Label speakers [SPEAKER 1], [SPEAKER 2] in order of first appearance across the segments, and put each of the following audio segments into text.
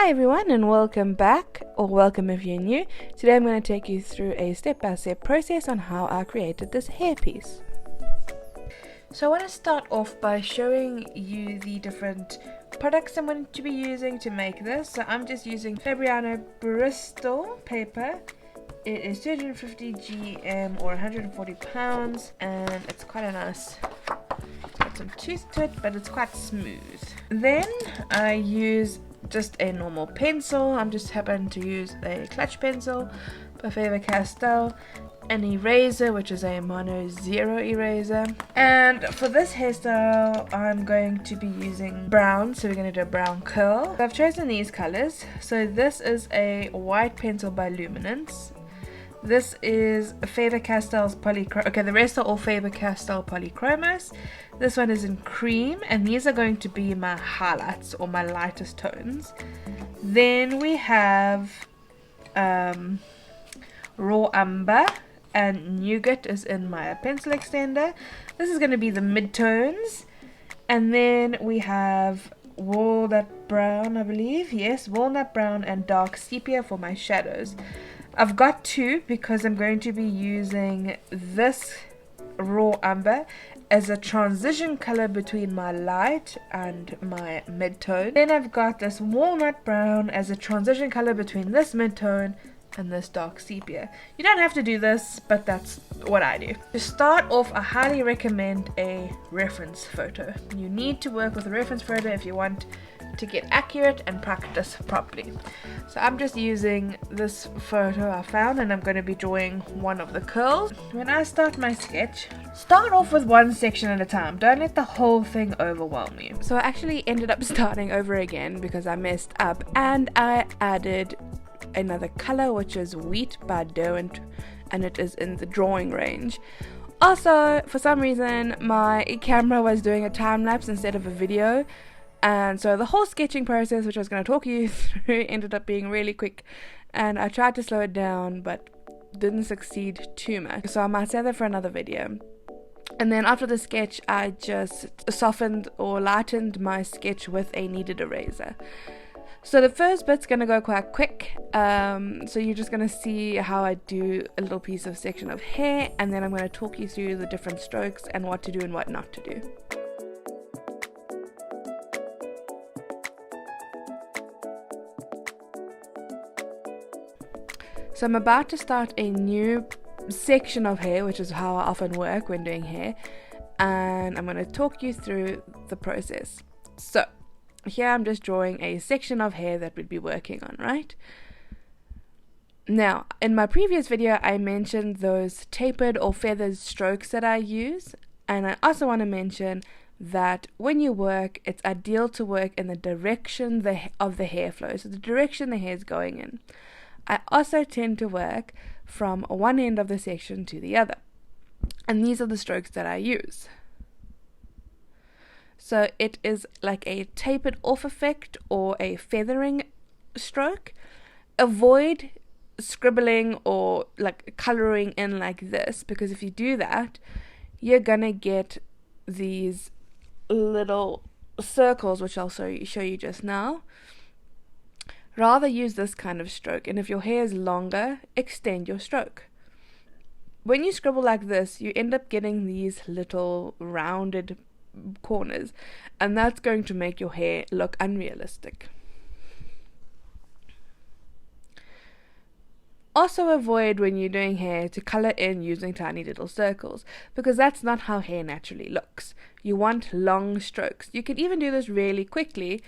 [SPEAKER 1] Hi everyone and welcome back, or welcome if you're new. Today I'm going to take you through a step-by-step process on how I created this hairpiece. So I want to start off by showing you the different products I'm going to be using to make this. So I'm just using Fabriano Bristol paper. It is 250 GM or 140 pounds and it's quite a nice, got some tooth to it, but it's quite smooth. Then I use just a normal pencil. I'm just happen to use a clutch pencil by Faber-Castell, an eraser which is a mono 0 eraser, and for this hairstyle I'm going to be using brown, so we're going to do a brown curl. I've chosen these colors. So this is a white pencil by Luminance. This is Faber-Castell's Polychrome. Okay, the rest are all Faber-Castell Polychromos. This one is in cream, and these are going to be my highlights or my lightest tones. Then we have raw umber, and nougat is in my pencil extender. This is going to be the mid-tones. And then we have walnut brown, I believe. Yes, walnut brown and dark sepia for my shadows. I've got two because I'm going to be using this raw umber as a transition color between my light and my mid-tone. Then I've got this walnut brown as a transition color between this mid-tone and this dark sepia. You don't have to do this, but that's what I do. To start off, I highly recommend a reference photo. You need to work with a reference photo if you want to get accurate and practice properly. So I'm just using this photo I found and I'm going to be drawing one of the curls. When I start my sketch, start off with one section at a time. Don't let the whole thing overwhelm you. So I actually ended up starting over again because I messed up and I added another color, which is wheat by Derwent, and it is in the drawing range. Also, for some reason my camera was doing a time lapse instead of a video, and so the whole sketching process, which I was going to talk you through, ended up being really quick, and I tried to slow it down but didn't succeed too much, so I might save that for another video. And then after the sketch I just softened or lightened my sketch with a kneaded eraser. So the first bit's going to go quite quick, so you're just going to see how I do a little piece of section of hair, and then I'm going to talk you through the different strokes and what to do and what not to do. So I'm about to start a new section of hair, which is how I often work when doing hair, and I'm going to talk you through the process. So here I'm just drawing a section of hair that we'd be working on, right? Now, in my previous video I mentioned those tapered or feathered strokes that I use, and I also want to mention that when you work, it's ideal to work in the direction of the hair flow, so the direction the hair is going in. I also tend to work from one end of the section to the other, and these are the strokes that I use. So it is like a tapered off effect or a feathering stroke. Avoid scribbling or like coloring in like this, because if you do that, you're gonna get these little circles, which I'll show you just now. Rather use this kind of stroke, and if your hair is longer, extend your stroke. When you scribble like this, you end up getting these little rounded corners, and that's going to make your hair look unrealistic. Also avoid, when you're doing hair, to color in using tiny little circles, because that's not how hair naturally looks. You want long strokes. You can even do this really quickly,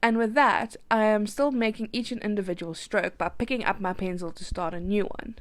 [SPEAKER 1] and with that I am still making each an individual stroke by picking up my pencil to start a new one.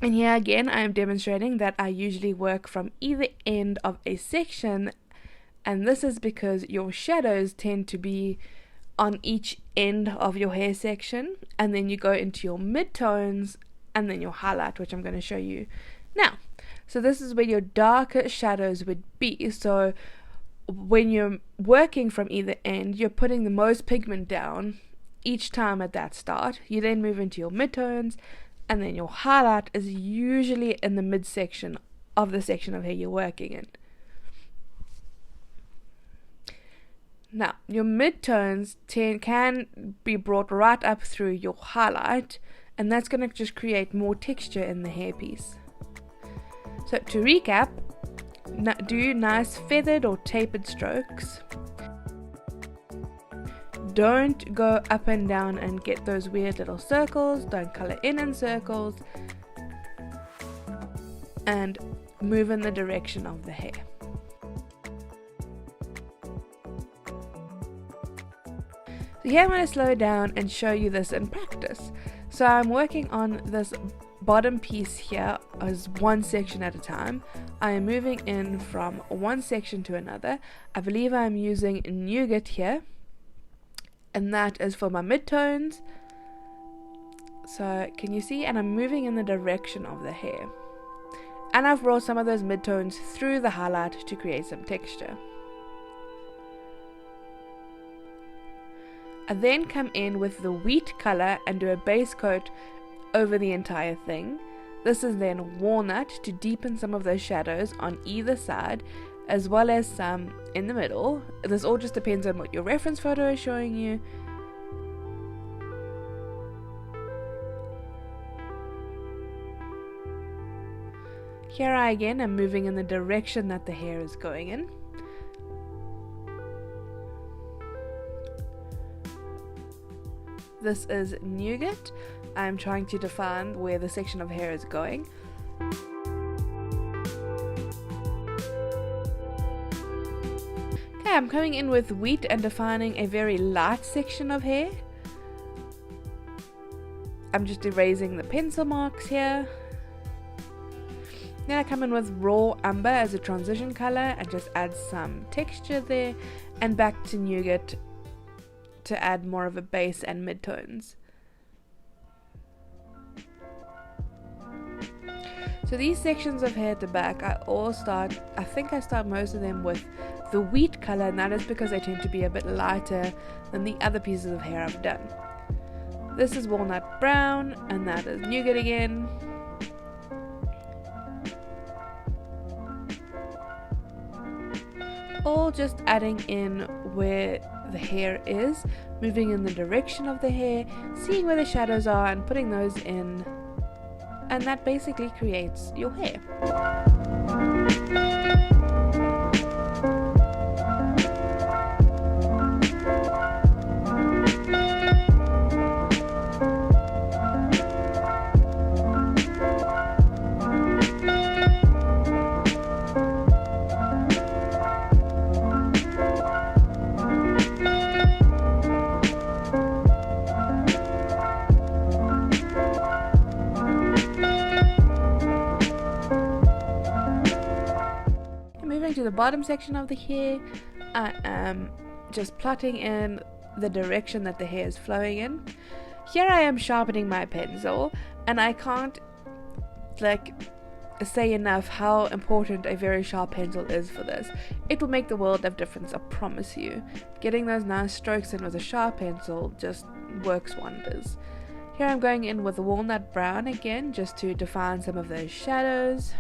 [SPEAKER 1] And here again I am demonstrating that I usually work from either end of a section, and this is because your shadows tend to be on each end of your hair section, and then you go into your midtones and then your highlight, which I'm going to show you now. So this is where your darker shadows would be. So when you're working from either end, you're putting the most pigment down each time at that start. You then move into your midtones, and then your highlight is usually in the midsection of the section of hair you're working in. Now, your midtones can be brought right up through your highlight, and that's going to just create more texture in the hairpiece. So to recap, do nice feathered or tapered strokes. Don't go up and down and get those weird little circles. Don't color in circles. And move in the direction of the hair. So here I'm going to slow down and show you this in practice. So I'm working on this bottom piece here as one section at a time. I am moving in from one section to another. I believe I'm using nougat here, and that is for my midtones. So can you see? And I'm moving in the direction of the hair. And I've brought some of those midtones through the highlight to create some texture. I then come in with the wheat color and do a base coat over the entire thing. This is then walnut to deepen some of those shadows on either side, as well as some in the middle. This all just depends on what your reference photo is showing you. Here I again am moving in the direction that the hair is going in. This is nougat. I'm trying to define where the section of hair is going. Okay, I'm coming in with wheat and defining a very light section of hair. I'm just erasing the pencil marks here. Then I come in with raw umber as a transition color and just add some texture there, and back to nougat to add more of a base and midtones. So these sections of hair at the back, I think I start most of them with the wheat color, and that is because they tend to be a bit lighter than the other pieces of hair I've done. This is walnut brown, and that is nougat again. All just adding in where the hair is, moving in the direction of the hair, seeing where the shadows are and putting those in, and that basically creates your hair. To the bottom section of the hair, I am just plotting in the direction that the hair is flowing in. Here I am sharpening my pencil, and I can't say enough how important a very sharp pencil is for this. It will make the world of difference, I promise you. Getting those nice strokes in with a sharp pencil just works wonders. Here I'm going in with walnut brown again, just to define some of those shadows.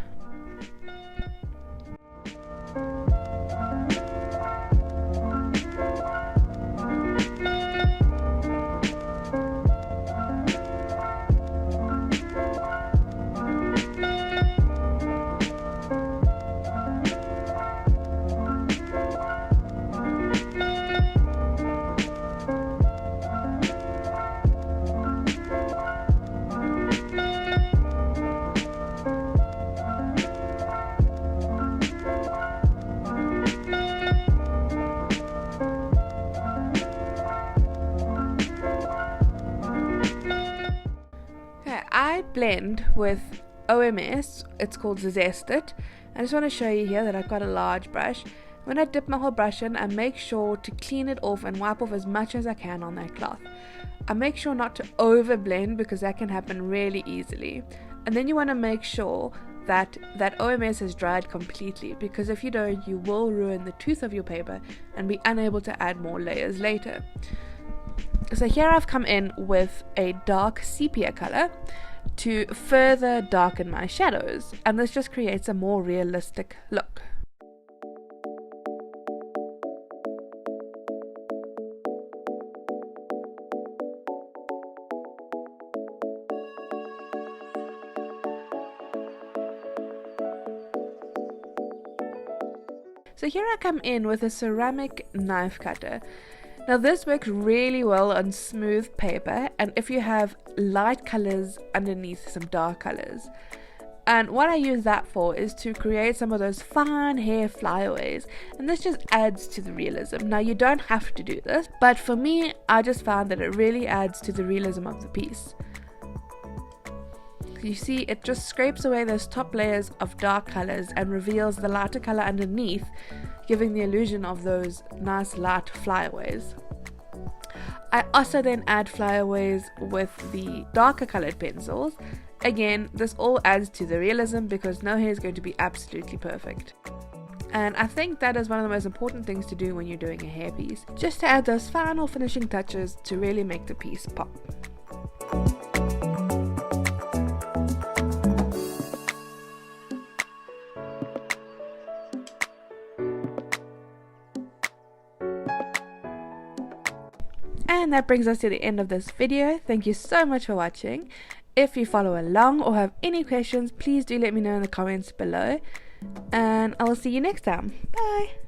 [SPEAKER 1] I blend with OMS, it's called Zest It. I just want to show you here that I've got a large brush. When I dip my whole brush in, I make sure to clean it off and wipe off as much as I can on that cloth. I make sure not to over blend because that can happen really easily. And then you want to make sure that OMS has dried completely, because if you don't, you will ruin the tooth of your paper and be unable to add more layers later. So here I've come in with a dark sepia color to further darken my shadows, and this just creates a more realistic look. So here I come in with a ceramic knife cutter. Now this works really well on smooth paper and if you have light colors underneath some dark colors. And what I use that for is to create some of those fine hair flyaways, and this just adds to the realism. Now you don't have to do this, but for me I just found that it really adds to the realism of the piece. You see, it just scrapes away those top layers of dark colors and reveals the lighter color underneath, giving the illusion of those nice light flyaways. I also then add flyaways with the darker colored pencils. Again, this all adds to the realism because no hair is going to be absolutely perfect. And I think that is one of the most important things to do when you're doing a hairpiece, just to add those final finishing touches to really make the piece pop. And that brings us to the end of this video. Thank you so much for watching. If you follow along or have any questions, please do let me know in the comments below. And I will see you next time. Bye!